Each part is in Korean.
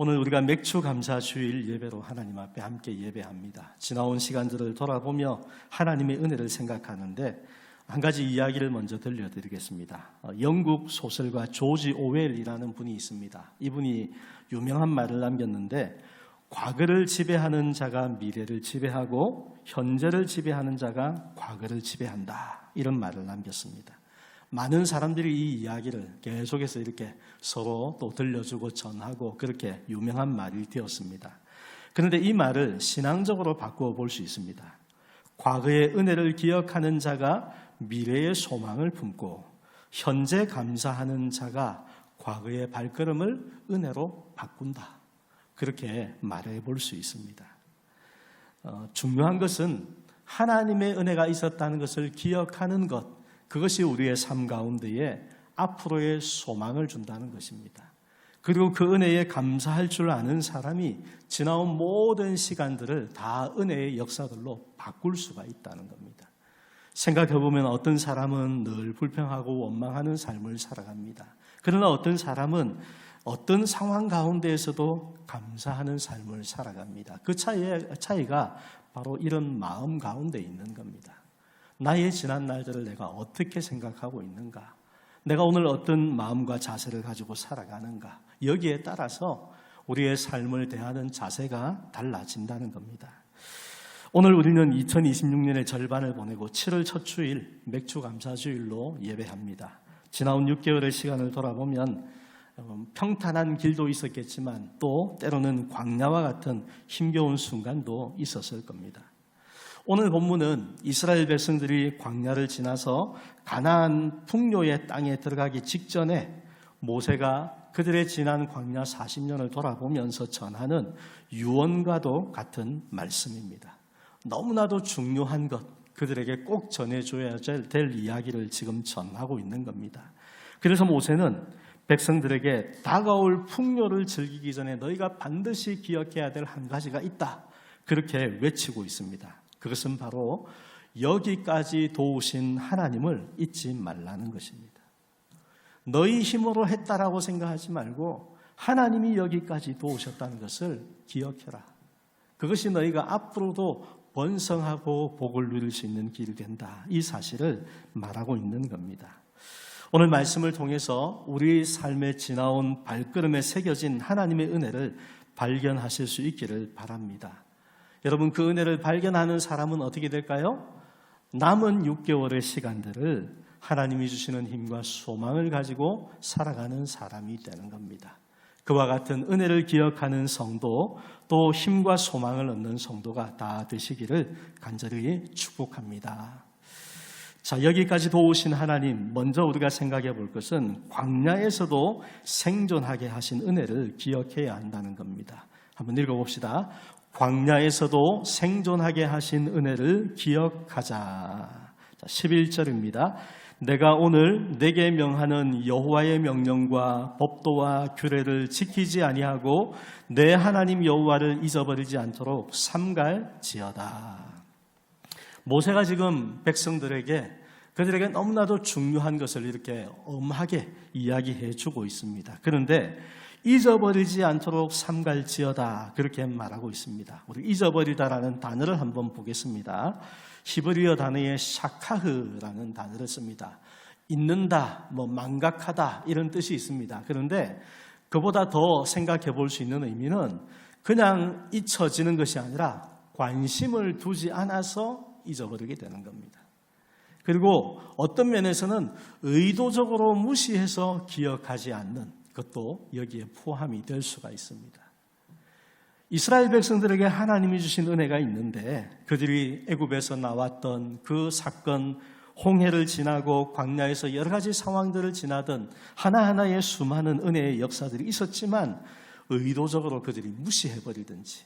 오늘 우리가 맥주 감사 주일 예배로 하나님 앞에 함께 예배합니다. 지나온 시간들을 돌아보며 하나님의 은혜를 생각하는데 한 가지 이야기를 먼저 들려드리겠습니다. 영국 소설가 조지 오웰이라는 분이 있습니다. 이분이 유명한 말을 남겼는데, 과거를 지배하는 자가 미래를 지배하고 현재를 지배하는 자가 과거를 지배한다, 이런 말을 남겼습니다. 많은 사람들이 이 이야기를 계속해서 이렇게 서로 또 들려주고 전하고 그렇게 유명한 말이 되었습니다. 그런데 이 말을 신앙적으로 바꾸어 볼 수 있습니다. 과거의 은혜를 기억하는 자가 미래의 소망을 품고, 현재 감사하는 자가 과거의 발걸음을 은혜로 바꾼다, 그렇게 말해 볼 수 있습니다. 중요한 것은 하나님의 은혜가 있었다는 것을 기억하는 것, 그것이 우리의 삶 가운데에 앞으로의 소망을 준다는 것입니다. 그리고 그 은혜에 감사할 줄 아는 사람이 지나온 모든 시간들을 다 은혜의 역사들로 바꿀 수가 있다는 겁니다. 생각해보면 어떤 사람은 늘 불평하고 원망하는 삶을 살아갑니다. 그러나 어떤 사람은 어떤 상황 가운데에서도 감사하는 삶을 살아갑니다. 그 차이가 바로 이런 마음 가운데 있는 겁니다. 나의 지난 날들을 내가 어떻게 생각하고 있는가? 내가 오늘 어떤 마음과 자세를 가지고 살아가는가? 여기에 따라서 우리의 삶을 대하는 자세가 달라진다는 겁니다. 오늘 우리는 2026년의 절반을 보내고 7월 첫 주일 맥주 감사주일로 예배합니다. 지나온 6개월의 시간을 돌아보면 평탄한 길도 있었겠지만 또 때로는 광야와 같은 힘겨운 순간도 있었을 겁니다. 오늘 본문은 이스라엘 백성들이 광야를 지나서 가나안 풍요의 땅에 들어가기 직전에 모세가 그들의 지난 광야 40년을 돌아보면서 전하는 유언과도 같은 말씀입니다. 너무나도 중요한 것, 그들에게 꼭 전해줘야 될 이야기를 지금 전하고 있는 겁니다. 그래서 모세는 백성들에게 다가올 풍요를 즐기기 전에 너희가 반드시 기억해야 될 한 가지가 있다, 그렇게 외치고 있습니다. 그것은 바로 여기까지 도우신 하나님을 잊지 말라는 것입니다. 너희 힘으로 했다라고 생각하지 말고 하나님이 여기까지 도우셨다는 것을 기억해라. 그것이 너희가 앞으로도 번성하고 복을 누릴 수 있는 길이 된다, 이 사실을 말하고 있는 겁니다. 오늘 말씀을 통해서 우리 삶에 지나온 발걸음에 새겨진 하나님의 은혜를 발견하실 수 있기를 바랍니다. 여러분, 그 은혜를 발견하는 사람은 어떻게 될까요? 남은 6개월의 시간들을 하나님이 주시는 힘과 소망을 가지고 살아가는 사람이 되는 겁니다. 그와 같은 은혜를 기억하는 성도, 또 힘과 소망을 얻는 성도가 다 되시기를 간절히 축복합니다. 자, 여기까지 도우신 하나님, 먼저 우리가 생각해 볼 것은 광야에서도 생존하게 하신 은혜를 기억해야 한다는 겁니다. 한번 읽어봅시다. 광야에서도 생존하게 하신 은혜를 기억하자. 11절입니다. 내가 오늘 내게 명하는 여호와의 명령과 법도와 규례를 지키지 아니하고 내 하나님 여호와를 잊어버리지 않도록 삼갈지어다. 모세가 지금 백성들에게, 그들에게 너무나도 중요한 것을 이렇게 엄하게 이야기해 주고 있습니다. 그런데 잊어버리지 않도록 삼갈지어다, 그렇게 말하고 있습니다. 우리 잊어버리다라는 단어를 한번 보겠습니다. 히브리어 단어에 샤카흐라는 단어를 씁니다. 잊는다, 망각하다, 이런 뜻이 있습니다. 그런데 그보다 더 생각해 볼 수 있는 의미는 그냥 잊혀지는 것이 아니라 관심을 두지 않아서 잊어버리게 되는 겁니다. 그리고 어떤 면에서는 의도적으로 무시해서 기억하지 않는 그것도 여기에 포함이 될 수가 있습니다. 이스라엘 백성들에게 하나님이 주신 은혜가 있는데, 그들이 애굽에서 나왔던 그 사건, 홍해를 지나고 광야에서 여러 가지 상황들을 지나던 하나하나의 수많은 은혜의 역사들이 있었지만 의도적으로 그들이 무시해버리든지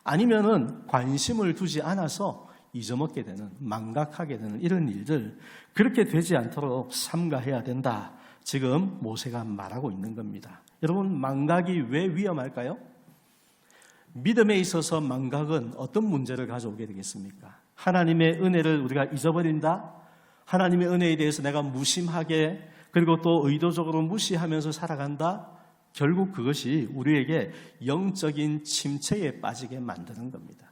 아니면은 관심을 두지 않아서 잊어먹게 되는, 망각하게 되는 이런 일들, 그렇게 되지 않도록 삼가해야 된다, 지금 모세가 말하고 있는 겁니다. 여러분, 망각이 왜 위험할까요? 믿음에 있어서 망각은 어떤 문제를 가져오게 되겠습니까? 하나님의 은혜를 우리가 잊어버린다? 하나님의 은혜에 대해서 내가 무심하게, 그리고 또 의도적으로 무시하면서 살아간다? 결국 그것이 우리에게 영적인 침체에 빠지게 만드는 겁니다.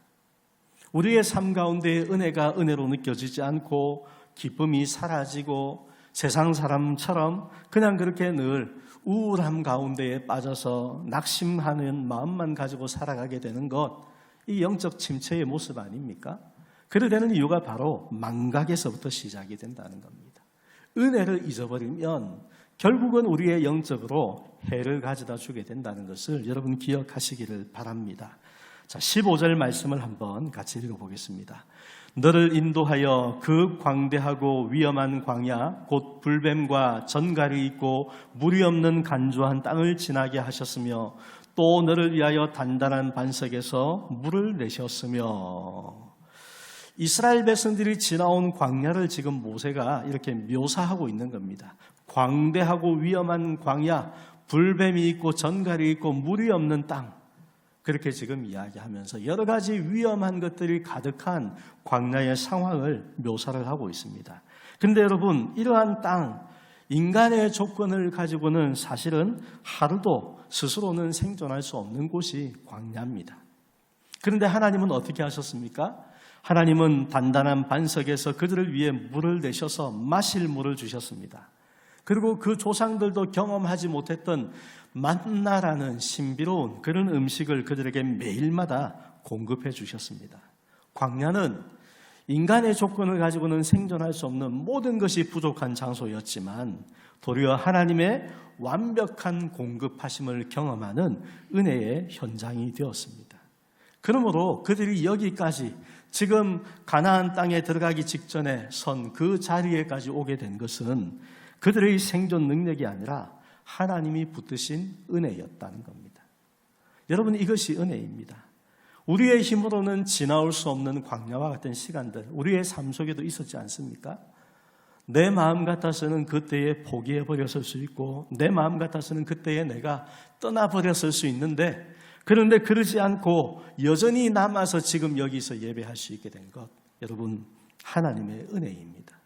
우리의 삶 가운데 은혜가 은혜로 느껴지지 않고 기쁨이 사라지고 세상 사람처럼 그냥 그렇게 늘 우울함 가운데에 빠져서 낙심하는 마음만 가지고 살아가게 되는 것, 이 영적 침체의 모습 아닙니까? 그래 되는 이유가 바로 망각에서부터 시작이 된다는 겁니다. 은혜를 잊어버리면 결국은 우리의 영적으로 해를 가져다 주게 된다는 것을 여러분 기억하시기를 바랍니다. 자, 15절 말씀을 한번 같이 읽어보겠습니다. 너를 인도하여 그 광대하고 위험한 광야 곧 불뱀과 전갈이 있고 물이 없는 간조한 땅을 지나게 하셨으며 또 너를 위하여 단단한 반석에서 물을 내셨으며. 이스라엘 백성들이 지나온 광야를 지금 모세가 이렇게 묘사하고 있는 겁니다. 광대하고 위험한 광야, 불뱀이 있고 전갈이 있고 물이 없는 땅, 그렇게 지금 이야기하면서 여러 가지 위험한 것들이 가득한 광야의 상황을 묘사를 하고 있습니다. 그런데 여러분, 이러한 땅, 인간의 조건을 가지고는 사실은 하루도 스스로는 생존할 수 없는 곳이 광야입니다. 그런데 하나님은 어떻게 하셨습니까? 하나님은 단단한 반석에서 그들을 위해 물을 내셔서 마실 물을 주셨습니다. 그리고 그 조상들도 경험하지 못했던 만나라는 신비로운 그런 음식을 그들에게 매일마다 공급해 주셨습니다. 광야는 인간의 조건을 가지고는 생존할 수 없는 모든 것이 부족한 장소였지만 도리어 하나님의 완벽한 공급하심을 경험하는 은혜의 현장이 되었습니다. 그러므로 그들이 여기까지 지금 가나안 땅에 들어가기 직전에 선 그 자리에까지 오게 된 것은 그들의 생존 능력이 아니라 하나님이 붙드신 은혜였다는 겁니다. 여러분, 이것이 은혜입니다. 우리의 힘으로는 지나올 수 없는 광야와 같은 시간들, 우리의 삶 속에도 있었지 않습니까? 내 마음 같아서는 그때에 포기해버렸을 수 있고 내 마음 같아서는 그때에 내가 떠나버렸을 수 있는데, 그런데 그러지 않고 여전히 남아서 지금 여기서 예배할 수 있게 된 것, 여러분, 하나님의 은혜입니다.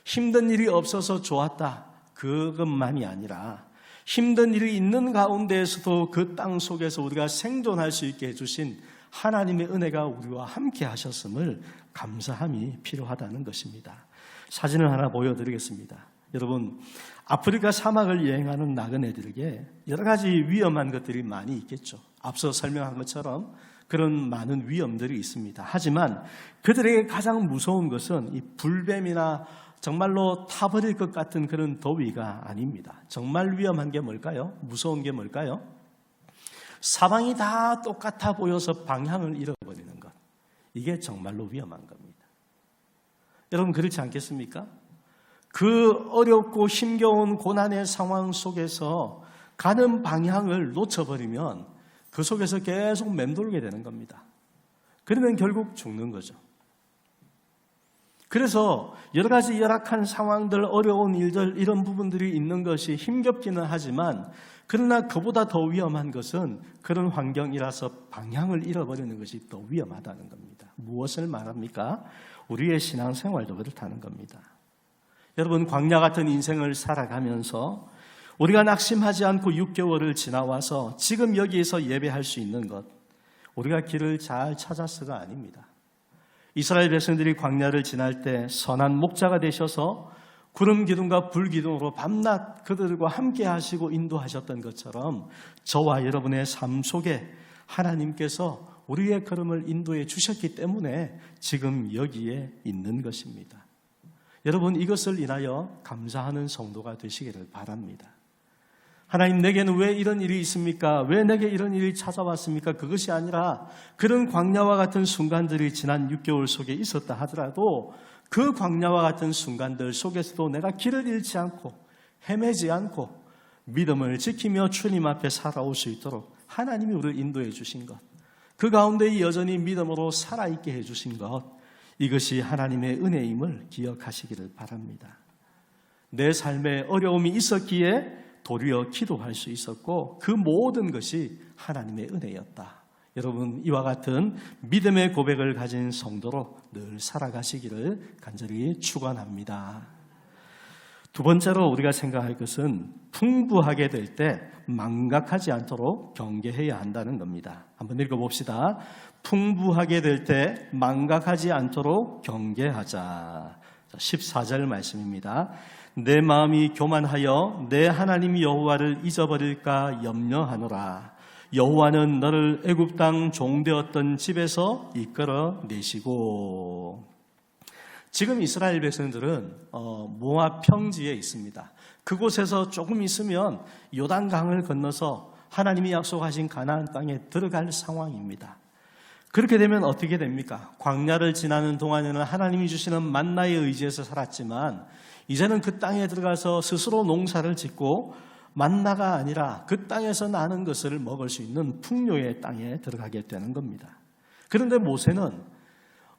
힘든 일이 없어서 좋았다, 그것만이 아니라 힘든 일이 있는 가운데에서도 그 땅 속에서 우리가 생존할 수 있게 해주신 하나님의 은혜가 우리와 함께 하셨음을 감사함이 필요하다는 것입니다. 사진을 하나 보여드리겠습니다. 여러분, 아프리카 사막을 여행하는 나그네들에게 여러 가지 위험한 것들이 많이 있겠죠. 앞서 설명한 것처럼 그런 많은 위험들이 있습니다. 하지만 그들에게 가장 무서운 것은 이 불뱀이나 정말로 타버릴 것 같은 그런 더위가 아닙니다. 정말 위험한 게 뭘까요? 무서운 게 뭘까요? 사방이 다 똑같아 보여서 방향을 잃어버리는 것. 이게 정말로 위험한 겁니다. 여러분, 그렇지 않겠습니까? 그 어렵고 힘겨운 고난의 상황 속에서 가는 방향을 놓쳐버리면 그 속에서 계속 맴돌게 되는 겁니다. 그러면 결국 죽는 거죠. 그래서 여러 가지 열악한 상황들, 어려운 일들, 이런 부분들이 있는 것이 힘겹기는 하지만, 그러나 그보다 더 위험한 것은 그런 환경이라서 방향을 잃어버리는 것이 더 위험하다는 겁니다. 무엇을 말합니까? 우리의 신앙생활도 그렇다는 겁니다. 여러분, 광야 같은 인생을 살아가면서 우리가 낙심하지 않고 6개월을 지나와서 지금 여기에서 예배할 수 있는 것, 우리가 길을 잘 찾았어가 아닙니다. 이스라엘 백성들이 광야를 지날 때 선한 목자가 되셔서 구름 기둥과 불 기둥으로 밤낮 그들과 함께 하시고 인도하셨던 것처럼 저와 여러분의 삶 속에 하나님께서 우리의 걸음을 인도해 주셨기 때문에 지금 여기에 있는 것입니다. 여러분, 이것을 인하여 감사하는 성도가 되시기를 바랍니다. 하나님, 내게는 왜 이런 일이 있습니까? 왜 내게 이런 일이 찾아왔습니까? 그것이 아니라 그런 광야와 같은 순간들이 지난 6개월 속에 있었다 하더라도 그 광야와 같은 순간들 속에서도 내가 길을 잃지 않고 헤매지 않고 믿음을 지키며 주님 앞에 살아올 수 있도록 하나님이 우리를 인도해 주신 것, 그 가운데 여전히 믿음으로 살아있게 해주신 것, 이것이 하나님의 은혜임을 기억하시기를 바랍니다. 내 삶에 어려움이 있었기에 도리어 기도할 수 있었고 그 모든 것이 하나님의 은혜였다. 여러분, 이와 같은 믿음의 고백을 가진 성도로 늘 살아가시기를 간절히 축원합니다. 두 번째로 우리가 생각할 것은 풍부하게 될 때 망각하지 않도록 경계해야 한다는 겁니다. 한번 읽어봅시다. 풍부하게 될 때 망각하지 않도록 경계하자. 14절 말씀입니다. 내 마음이 교만하여 내 하나님 여호와를 잊어버릴까 염려하노라. 여호와는 너를 애굽 땅 종되었던 집에서 이끌어 내시고. 지금 이스라엘 백성들은 모압 평지에 있습니다. 그곳에서 조금 있으면 요단강을 건너서 하나님이 약속하신 가나안 땅에 들어갈 상황입니다. 그렇게 되면 어떻게 됩니까? 광야를 지나는 동안에는 하나님이 주시는 만나에 의지해서 살았지만 이제는 그 땅에 들어가서 스스로 농사를 짓고 만나가 아니라 그 땅에서 나는 것을 먹을 수 있는 풍요의 땅에 들어가게 되는 겁니다. 그런데 모세는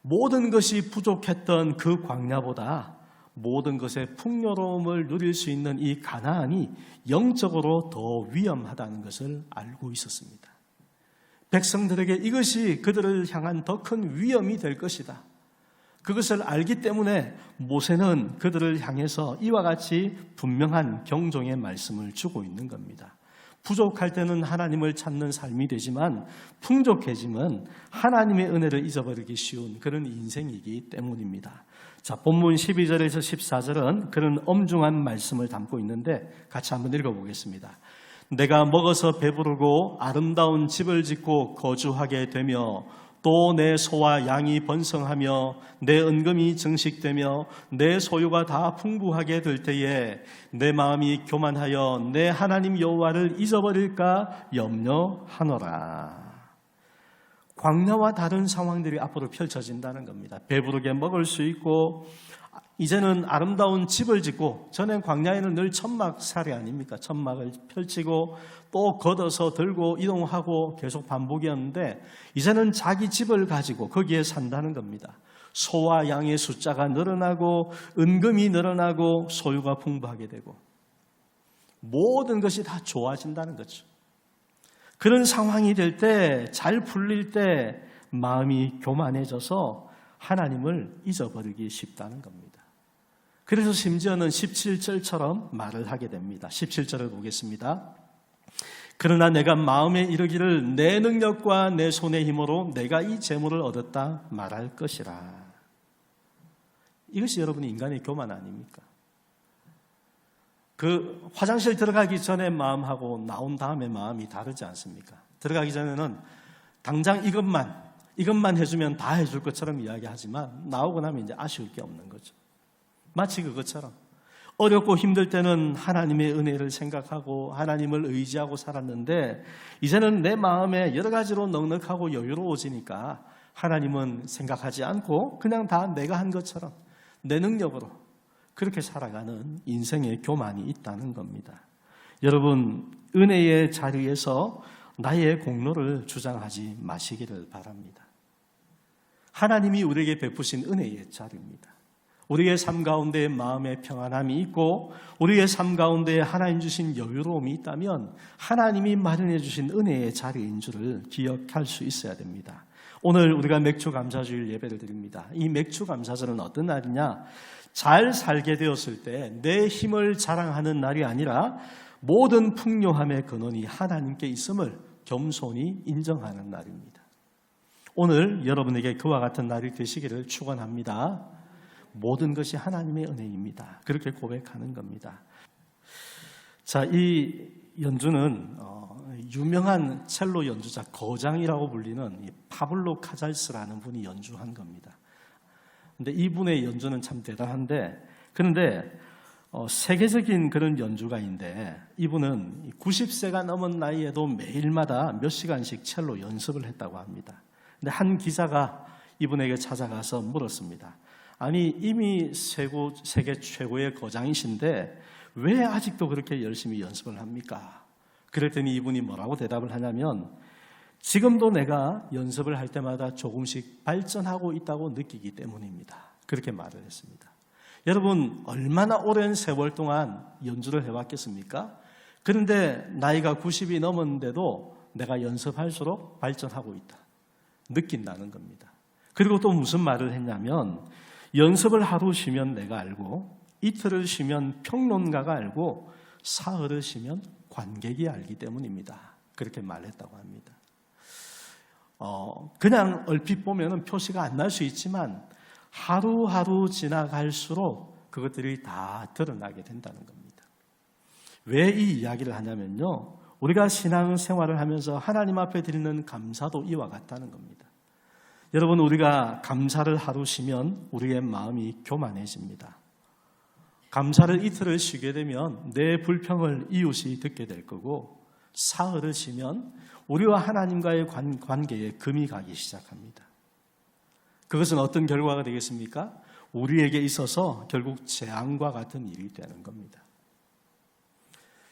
모든 것이 부족했던 그 광야보다 모든 것의 풍요로움을 누릴 수 있는 이 가나안이 영적으로 더 위험하다는 것을 알고 있었습니다. 백성들에게 이것이 그들을 향한 더 큰 위험이 될 것이다. 그것을 알기 때문에 모세는 그들을 향해서 이와 같이 분명한 경종의 말씀을 주고 있는 겁니다. 부족할 때는 하나님을 찾는 삶이 되지만 풍족해지면 하나님의 은혜를 잊어버리기 쉬운 그런 인생이기 때문입니다. 자, 본문 12절에서 14절은 그런 엄중한 말씀을 담고 있는데 같이 한번 읽어보겠습니다. 내가 먹어서 배부르고 아름다운 집을 짓고 거주하게 되며 또 내 소와 양이 번성하며 내 은금이 증식되며 내 소유가 다 풍부하게 될 때에 내 마음이 교만하여 내 하나님 여호와를 잊어버릴까 염려하노라. 광야와 다른 상황들이 앞으로 펼쳐진다는 겁니다. 배부르게 먹을 수 있고 이제는 아름다운 집을 짓고, 전엔 광야에는 늘 천막살이 아닙니까? 천막을 펼치고 또 걷어서 들고 이동하고 계속 반복이었는데 이제는 자기 집을 가지고 거기에 산다는 겁니다. 소와 양의 숫자가 늘어나고 은금이 늘어나고 소유가 풍부하게 되고 모든 것이 다 좋아진다는 거죠. 그런 상황이 될 때, 잘 풀릴 때 마음이 교만해져서 하나님을 잊어버리기 쉽다는 겁니다. 그래서 심지어는 17절처럼 말을 하게 됩니다. 17절을 보겠습니다. 그러나 내가 마음에 이르기를 내 능력과 내 손의 힘으로 내가 이 재물을 얻었다 말할 것이라. 이것이 여러분이 인간의 교만 아닙니까? 그 화장실 들어가기 전에 마음하고 나온 다음에 마음이 다르지 않습니까? 들어가기 전에는 당장 이것만 해주면 다 해줄 것처럼 이야기하지만 나오고 나면 이제 아쉬울 게 없는 거죠. 마치 그것처럼 어렵고 힘들 때는 하나님의 은혜를 생각하고 하나님을 의지하고 살았는데 이제는 내 마음에 여러 가지로 넉넉하고 여유로워지니까 하나님은 생각하지 않고 그냥 다 내가 한 것처럼 내 능력으로 그렇게 살아가는 인생의 교만이 있다는 겁니다. 여러분, 은혜의 자리에서 나의 공로를 주장하지 마시기를 바랍니다. 하나님이 우리에게 베푸신 은혜의 자리입니다. 우리의 삶 가운데 마음의 평안함이 있고 우리의 삶 가운데 하나님 주신 여유로움이 있다면 하나님이 마련해 주신 은혜의 자리인 줄을 기억할 수 있어야 됩니다. 오늘 우리가 맥주 감사주일 예배를 드립니다. 이 맥주 감사절은 어떤 날이냐? 잘 살게 되었을 때 내 힘을 자랑하는 날이 아니라 모든 풍요함의 근원이 하나님께 있음을 겸손히 인정하는 날입니다. 오늘 여러분에게 그와 같은 날이 되시기를 축원합니다. 모든 것이 하나님의 은혜입니다. 그렇게 고백하는 겁니다. 자, 이 연주는 유명한 첼로 연주자 거장이라고 불리는 파블로 카잘스라는 분이 연주한 겁니다. 근데 이분의 연주는 참 대단한데, 그런데 세계적인 그런 연주가인데 이분은 90세가 넘은 나이에도 매일마다 몇 시간씩 첼로 연습을 했다고 합니다. 근데 한 기자가 이분에게 찾아가서 물었습니다. 아니, 이미 세계 최고의 거장이신데 왜 아직도 그렇게 열심히 연습을 합니까? 그랬더니 이분이 뭐라고 대답을 하냐면, 지금도 내가 연습을 할 때마다 조금씩 발전하고 있다고 느끼기 때문입니다. 그렇게 말을 했습니다. 여러분, 얼마나 오랜 세월 동안 연주를 해왔겠습니까? 그런데 나이가 90이 넘었는데도 내가 연습할수록 발전하고 있다. 느낀다는 겁니다. 그리고 또 무슨 말을 했냐면, 연습을 하루 쉬면 내가 알고 이틀을 쉬면 평론가가 알고 사흘을 쉬면 관객이 알기 때문입니다. 그렇게 말했다고 합니다. 그냥 얼핏 보면 표시가 안 날 수 있지만 하루하루 지나갈수록 그것들이 다 드러나게 된다는 겁니다. 왜 이 이야기를 하냐면요, 우리가 신앙생활을 하면서 하나님 앞에 드리는 감사도 이와 같다는 겁니다. 여러분, 우리가 감사를 하루 쉬면 우리의 마음이 교만해집니다. 감사를 이틀을 쉬게 되면 내 불평을 이웃이 듣게 될 거고, 사흘을 쉬면 우리와 하나님과의 관계에 금이 가기 시작합니다. 그것은 어떤 결과가 되겠습니까? 우리에게 있어서 결국 재앙과 같은 일이 되는 겁니다.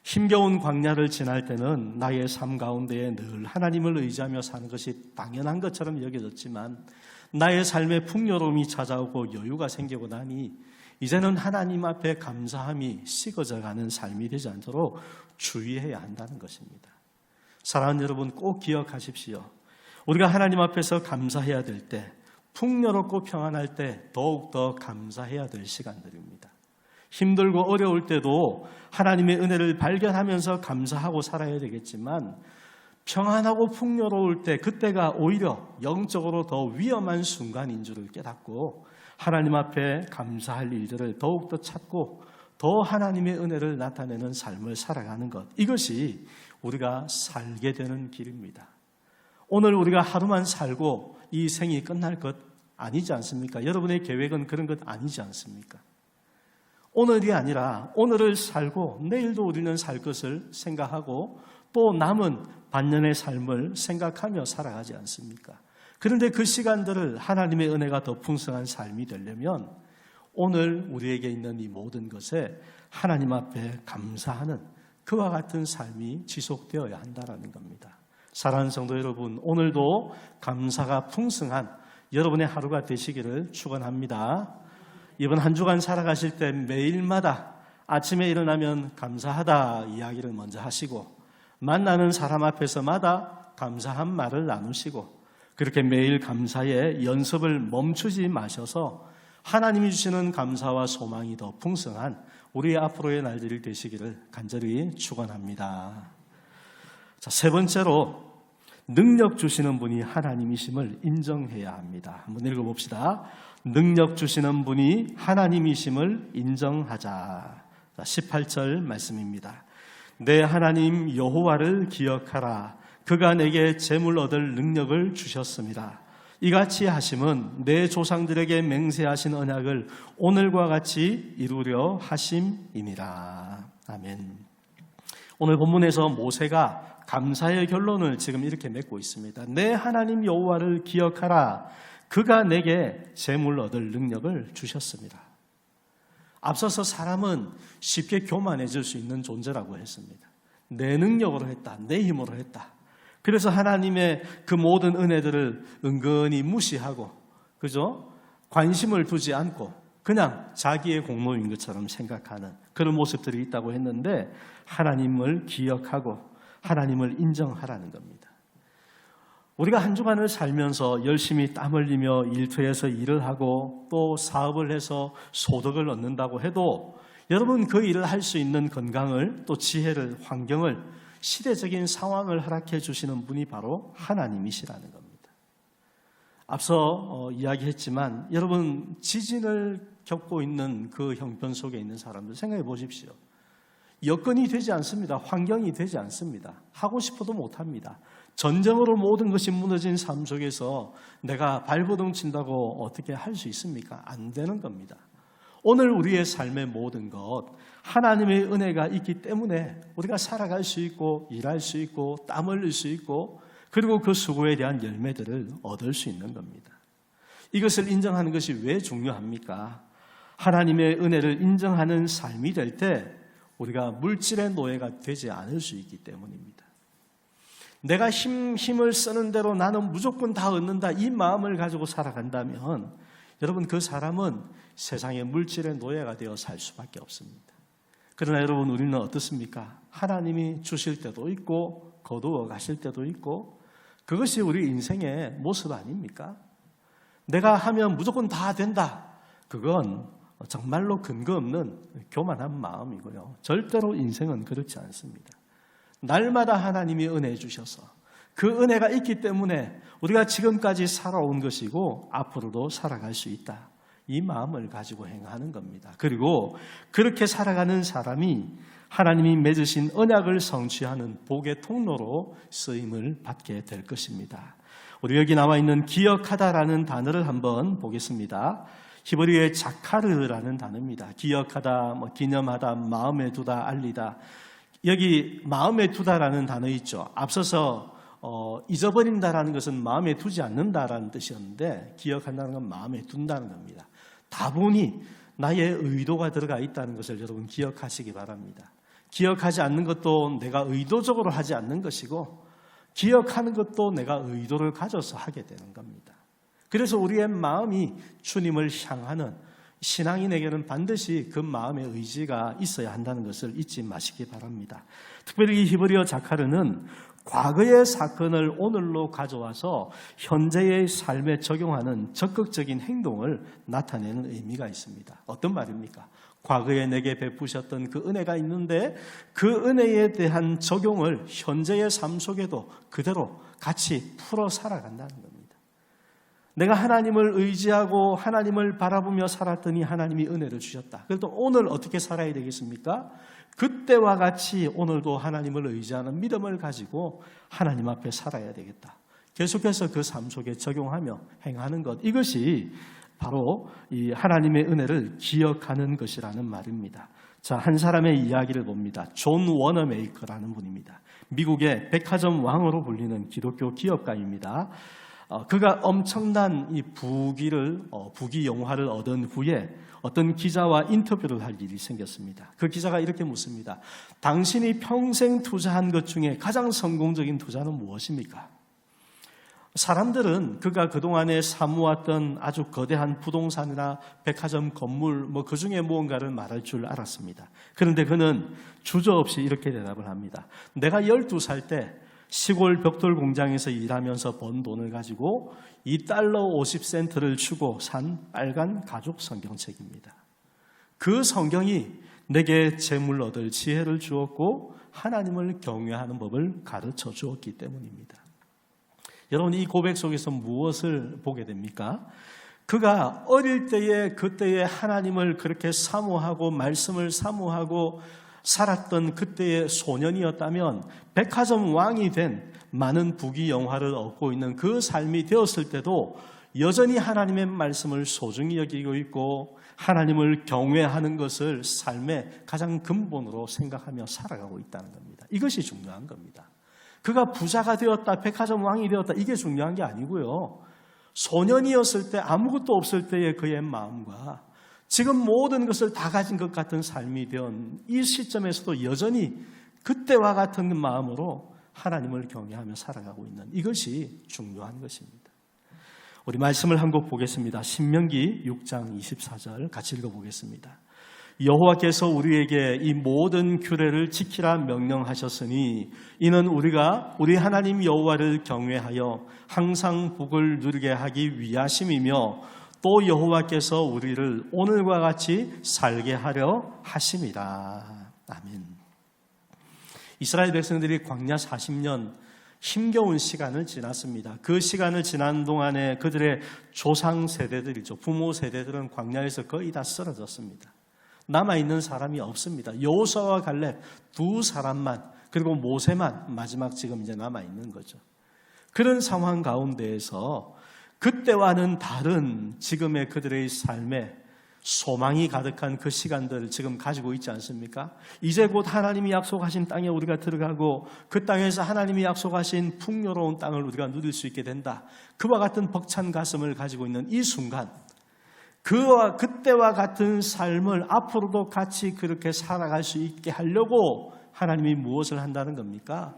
힘겨운 광야를 지날 때는 나의 삶 가운데에 늘 하나님을 의지하며 사는 것이 당연한 것처럼 여겨졌지만, 나의 삶에 풍요로움이 찾아오고 여유가 생기고 나니 이제는 하나님 앞에 감사함이 식어져가는 삶이 되지 않도록 주의해야 한다는 것입니다. 사랑하는 여러분, 꼭 기억하십시오. 우리가 하나님 앞에서 감사해야 될 때, 풍요롭고 평안할 때 더욱더 감사해야 될 시간들입니다. 힘들고 어려울 때도 하나님의 은혜를 발견하면서 감사하고 살아야 되겠지만, 평안하고 풍요로울 때 그때가 오히려 영적으로 더 위험한 순간인 줄을 깨닫고 하나님 앞에 감사할 일들을 더욱더 찾고 더 하나님의 은혜를 나타내는 삶을 살아가는 것, 이것이 우리가 살게 되는 길입니다. 오늘 우리가 하루만 살고 이 생이 끝날 것 아니지 않습니까? 여러분의 계획은 그런 것 아니지 않습니까? 오늘이 아니라 오늘을 살고 내일도 우리는 살 것을 생각하고 또 남은 반년의 삶을 생각하며 살아가지 않습니까? 그런데 그 시간들을 하나님의 은혜가 더 풍성한 삶이 되려면 오늘 우리에게 있는 이 모든 것에 하나님 앞에 감사하는 그와 같은 삶이 지속되어야 한다는 겁니다. 사랑하는 성도 여러분, 오늘도 감사가 풍성한 여러분의 하루가 되시기를 축원합니다. 이번 한 주간 살아가실 때 매일마다 아침에 일어나면 감사하다 이야기를 먼저 하시고, 만나는 사람 앞에서마다 감사한 말을 나누시고, 그렇게 매일 감사의 연습을 멈추지 마셔서 하나님이 주시는 감사와 소망이 더 풍성한 우리의 앞으로의 날들이 되시기를 간절히 축원합니다. 자, 세 번째로 능력 주시는 분이 하나님이심을 인정해야 합니다. 한번 읽어봅시다. 능력 주시는 분이 하나님이심을 인정하자. 18절 말씀입니다. 내 하나님 여호와를 기억하라. 그가 내게 재물 얻을 능력을 주셨습니다. 이같이 하심은 내 조상들에게 맹세하신 언약을 오늘과 같이 이루려 하심이니라. 아멘. 오늘 본문에서 모세가 감사의 결론을 지금 이렇게 맺고 있습니다. 내 하나님 여호와를 기억하라. 그가 내게 재물 얻을 능력을 주셨습니다. 앞서서 사람은 쉽게 교만해질 수 있는 존재라고 했습니다. 내 능력으로 했다, 내 힘으로 했다. 그래서 하나님의 그 모든 은혜들을 은근히 무시하고, 그죠? 관심을 두지 않고 그냥 자기의 공로인 것처럼 생각하는 그런 모습들이 있다고 했는데, 하나님을 기억하고 하나님을 인정하라는 겁니다. 우리가 한 주간을 살면서 열심히 땀 흘리며 일터에서 일을 하고 또 사업을 해서 소득을 얻는다고 해도 여러분, 그 일을 할 수 있는 건강을, 또 지혜를, 환경을, 시대적인 상황을 허락해 주시는 분이 바로 하나님이시라는 겁니다. 앞서 이야기했지만 여러분, 지진을 겪고 있는 그 형편 속에 있는 사람들 생각해 보십시오. 여건이 되지 않습니다. 환경이 되지 않습니다. 하고 싶어도 못합니다. 전쟁으로 모든 것이 무너진 삶 속에서 내가 발버둥 친다고 어떻게 할 수 있습니까? 안 되는 겁니다. 오늘 우리의 삶의 모든 것, 하나님의 은혜가 있기 때문에 우리가 살아갈 수 있고 일할 수 있고 땀 흘릴 수 있고, 그리고 그 수고에 대한 열매들을 얻을 수 있는 겁니다. 이것을 인정하는 것이 왜 중요합니까? 하나님의 은혜를 인정하는 삶이 될 때 우리가 물질의 노예가 되지 않을 수 있기 때문입니다. 내가 힘을 쓰는 대로 나는 무조건 다 얻는다, 이 마음을 가지고 살아간다면 여러분, 그 사람은 세상의 물질의 노예가 되어 살 수밖에 없습니다. 그러나 여러분, 우리는 어떻습니까? 하나님이 주실 때도 있고 거두어 가실 때도 있고, 그것이 우리 인생의 모습 아닙니까? 내가 하면 무조건 다 된다. 그건 정말로 근거 없는 교만한 마음이고요. 절대로 인생은 그렇지 않습니다. 날마다 하나님이 은혜 주셔서 그 은혜가 있기 때문에 우리가 지금까지 살아온 것이고 앞으로도 살아갈 수 있다. 이 마음을 가지고 행하는 겁니다. 그리고 그렇게 살아가는 사람이 하나님이 맺으신 언약을 성취하는 복의 통로로 쓰임을 받게 될 것입니다. 우리 여기 나와 있는 기억하다라는 단어를 한번 보겠습니다. 히브리어의 자카르라는 단어입니다. 기억하다, 기념하다, 마음에 두다, 알리다. 여기 마음에 두다라는 단어 있죠. 앞서서 잊어버린다라는 것은 마음에 두지 않는다라는 뜻이었는데 기억한다는 건 마음에 둔다는 겁니다. 다분히 나의 의도가 들어가 있다는 것을 여러분 기억하시기 바랍니다. 기억하지 않는 것도 내가 의도적으로 하지 않는 것이고 기억하는 것도 내가 의도를 가져서 하게 되는 겁니다. 그래서 우리의 마음이 주님을 향하는 신앙인에게는 반드시 그 마음의 의지가 있어야 한다는 것을 잊지 마시기 바랍니다. 특별히 이 히브리어 자카르는 과거의 사건을 오늘로 가져와서 현재의 삶에 적용하는 적극적인 행동을 나타내는 의미가 있습니다. 어떤 말입니까? 과거에 내게 베푸셨던 그 은혜가 있는데 그 은혜에 대한 적용을 현재의 삶 속에도 그대로 같이 풀어 살아간다는 겁니다. 내가 하나님을 의지하고 하나님을 바라보며 살았더니 하나님이 은혜를 주셨다. 그래도 오늘 어떻게 살아야 되겠습니까? 그때와 같이 오늘도 하나님을 의지하는 믿음을 가지고 하나님 앞에 살아야 되겠다. 계속해서 그 삶 속에 적용하며 행하는 것, 이것이 바로 이 하나님의 은혜를 기억하는 것이라는 말입니다. 자, 한 사람의 이야기를 봅니다. 존 워너메이커라는 분입니다. 미국의 백화점 왕으로 불리는 기독교 기업가입니다. 그가 엄청난 이 부귀 영화를 얻은 후에 어떤 기자와 인터뷰를 할 일이 생겼습니다. 그 기자가 이렇게 묻습니다. 당신이 평생 투자한 것 중에 가장 성공적인 투자는 무엇입니까? 사람들은 그가 그동안에 사모았던 아주 거대한 부동산이나 백화점 건물 그 중에 무언가를 말할 줄 알았습니다. 그런데 그는 주저없이 이렇게 대답을 합니다. 내가 12살 때 시골 벽돌 공장에서 일하면서 번 돈을 가지고 $2 50센트를 주고 산 빨간 가죽 성경책입니다. 그 성경이 내게 재물 얻을 지혜를 주었고 하나님을 경외하는 법을 가르쳐 주었기 때문입니다. 여러분, 이 고백 속에서 무엇을 보게 됩니까? 그가 어릴 때에 그때의 하나님을 그렇게 사모하고 말씀을 사모하고 살았던 그때의 소년이었다면 백화점 왕이 된 많은 부귀 영화를 얻고 있는 그 삶이 되었을 때도 여전히 하나님의 말씀을 소중히 여기고 있고 하나님을 경외하는 것을 삶의 가장 근본으로 생각하며 살아가고 있다는 겁니다. 이것이 중요한 겁니다. 그가 부자가 되었다, 백화점 왕이 되었다, 이게 중요한 게 아니고요. 소년이었을 때 아무것도 없을 때의 그의 마음과 지금 모든 것을 다 가진 것 같은 삶이 된 이 시점에서도 여전히 그때와 같은 마음으로 하나님을 경외하며 살아가고 있는 이것이 중요한 것입니다. 우리 말씀을 한 곡 보겠습니다. 신명기 6장 24절 같이 읽어보겠습니다. 여호와께서 우리에게 이 모든 규례를 지키라 명령하셨으니 이는 우리가 우리 하나님 여호와를 경외하여 항상 복을 누리게 하기 위하심이며 또 여호와께서 우리를 오늘과 같이 살게 하려 하심이라. 아멘. 이스라엘 백성들이 광야 40년 힘겨운 시간을 지났습니다. 그 시간을 지난 동안에 그들의 조상 세대들이죠. 부모 세대들은 광야에서 거의 다 쓰러졌습니다. 남아있는 사람이 없습니다. 여호수아와 갈렙 두 사람만, 그리고 모세만 마지막 지금 이제 남아있는 거죠. 그런 상황 가운데에서 그때와는 다른 지금의 그들의 삶에 소망이 가득한 그 시간들을 지금 가지고 있지 않습니까? 이제 곧 하나님이 약속하신 땅에 우리가 들어가고 그 땅에서 하나님이 약속하신 풍요로운 땅을 우리가 누릴 수 있게 된다. 그와 같은 벅찬 가슴을 가지고 있는 이 순간, 그때와 같은 삶을 앞으로도 같이 그렇게 살아갈 수 있게 하려고 하나님이 무엇을 한다는 겁니까?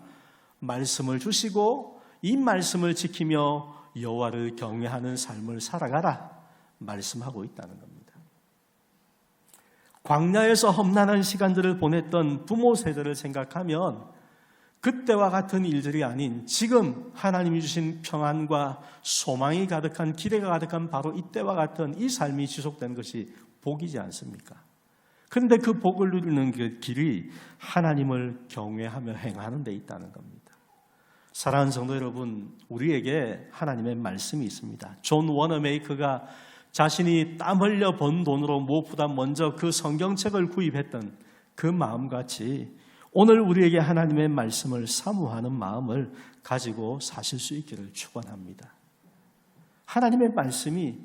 말씀을 주시고 이 말씀을 지키며 여호와를 경외하는 삶을 살아가라 말씀하고 있다는 겁니다. 광야에서 험난한 시간들을 보냈던 부모 세대를 생각하면 그때와 같은 일들이 아닌 지금 하나님이 주신 평안과 소망이 가득한, 기대가 가득한 바로 이때와 같은 이 삶이 지속되는 것이 복이지 않습니까? 그런데 그 복을 누리는 그 길이 하나님을 경외하며 행하는 데 있다는 겁니다. 사랑하는 성도 여러분, 우리에게 하나님의 말씀이 있습니다. 존 워너메이커가 자신이 땀 흘려 번 돈으로 무엇보다 먼저 그 성경책을 구입했던 그 마음같이 오늘 우리에게 하나님의 말씀을 사모하는 마음을 가지고 사실 수 있기를 축원합니다. 하나님의 말씀이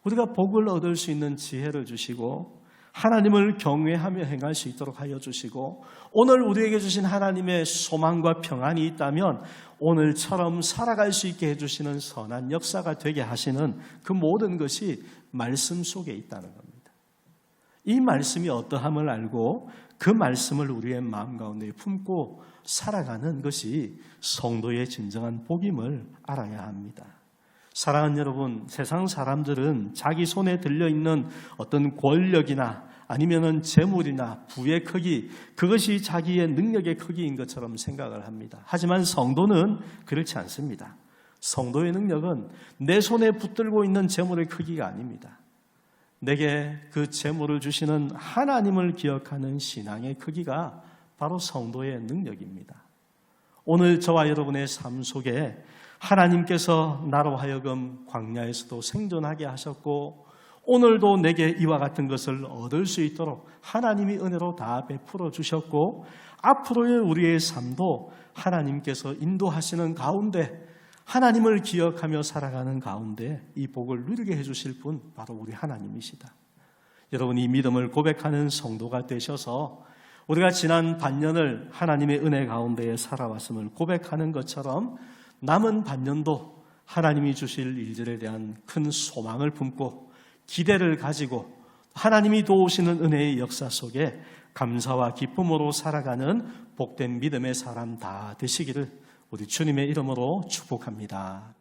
우리가 복을 얻을 수 있는 지혜를 주시고 하나님을 경외하며 행할 수 있도록 하여 주시고 오늘 우리에게 주신 하나님의 소망과 평안이 있다면 오늘처럼 살아갈 수 있게 해주시는 선한 역사가 되게 하시는 그 모든 것이 말씀 속에 있다는 겁니다. 이 말씀이 어떠함을 알고 그 말씀을 우리의 마음 가운데 품고 살아가는 것이 성도의 진정한 복임을 알아야 합니다. 사랑하는 여러분, 세상 사람들은 자기 손에 들려있는 어떤 권력이나 아니면은 재물이나 부의 크기, 그것이 자기의 능력의 크기인 것처럼 생각을 합니다. 하지만 성도는 그렇지 않습니다. 성도의 능력은 내 손에 붙들고 있는 재물의 크기가 아닙니다. 내게 그 재물을 주시는 하나님을 기억하는 신앙의 크기가 바로 성도의 능력입니다. 오늘 저와 여러분의 삶 속에 하나님께서 나로 하여금 광야에서도 생존하게 하셨고 오늘도 내게 이와 같은 것을 얻을 수 있도록 하나님이 은혜로 다 베풀어 주셨고 앞으로의 우리의 삶도 하나님께서 인도하시는 가운데 하나님을 기억하며 살아가는 가운데 이 복을 누리게 해주실 분 바로 우리 하나님이시다. 여러분, 이 믿음을 고백하는 성도가 되셔서 우리가 지난 반년을 하나님의 은혜 가운데에 살아왔음을 고백하는 것처럼 남은 반년도 하나님이 주실 일들에 대한 큰 소망을 품고 기대를 가지고 하나님이 도우시는 은혜의 역사 속에 감사와 기쁨으로 살아가는 복된 믿음의 사람 다 되시기를 우리 주님의 이름으로 축복합니다.